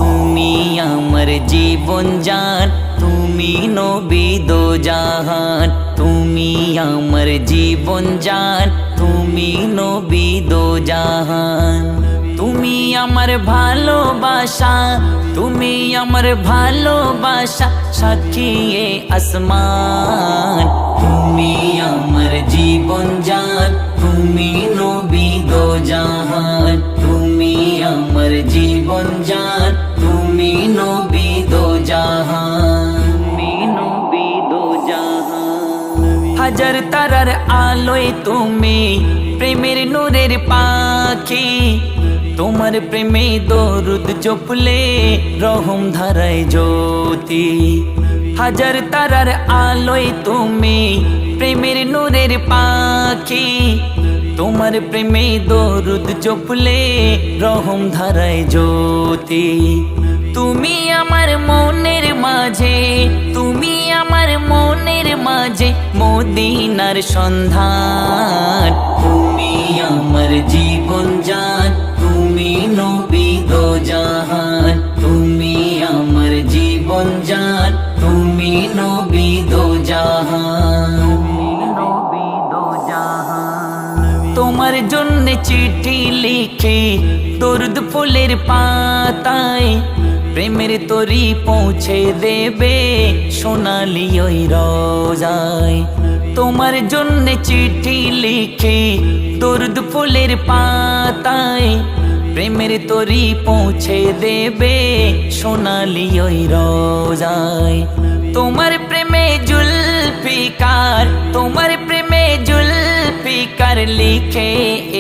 তুমি আমার জীবন জান, তুমি নবী দো জাহান। তুমি আমার জীবন জান, তুমি নবী দো জাহান। তুমি আমার ভালোবাসা, তুমি আমার ভালোবাসা, সাক্ষী এ আসমান। তুমি আমার জীবন জান, তুমি নবী দো জাহান। তুমি আমার জীবন জান, তুমি নবী দো জাহান। তুমি নবী দো জাহান। হাজার তারার আলোয় তুমি প্রেমের নূরের পাখি। তোমার প্রেমে দরুদ জপলে রহম ধারায় জ্যোতি। হাজার তারার আলোয় তুমি প্রেমের নূরের পাখি। তোমার প্রেমে দরুদ জপলে রহম ধারায় জ্যোতি। তুমি আমার মনের মাঝে, তুমি আমার মনের মাঝে মদিনার সন্ধান। তুমি আমার জীবন জান, তুমি নবী দো জাহান। তুমি আমার জীবন জান, তুমি নবী দো জাহান। নবী দো জাহান। তোমার জন্য চিঠি লিখে দরুদ ফুলের পাতায়, প্রেমের তরি পৌঁছে দেবে সোনালি ওই রোজায়। তোমার জন্য চিঠি লিখে দরুদ ফুলের পাতায়, প্রেমের তরি পৌঁছে দেবে সোনালি ওই রোজায়। তোমার প্রেমে জুলফিকার, তোমার প্রেমে জুলফিকার লিখে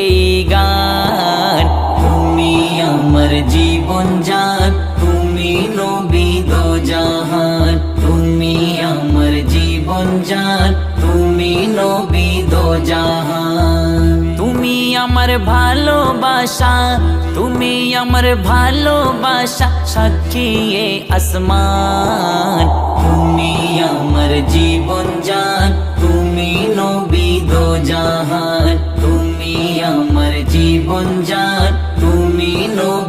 এই গান। তুমি আমার জীবন জান, তুমি নবী দো জাহান। তুমি আমার জীবন জান, তুমি নবী দো জাহান। তুমি আমার ভালোবাসা, তুমি আমার ভালোবাসা, সাক্ষী এ আসমান। তুমি আমার জীবন জান, তুমি নবী দো জাহান। তুমি আমার জীবন জান, তুমি নবী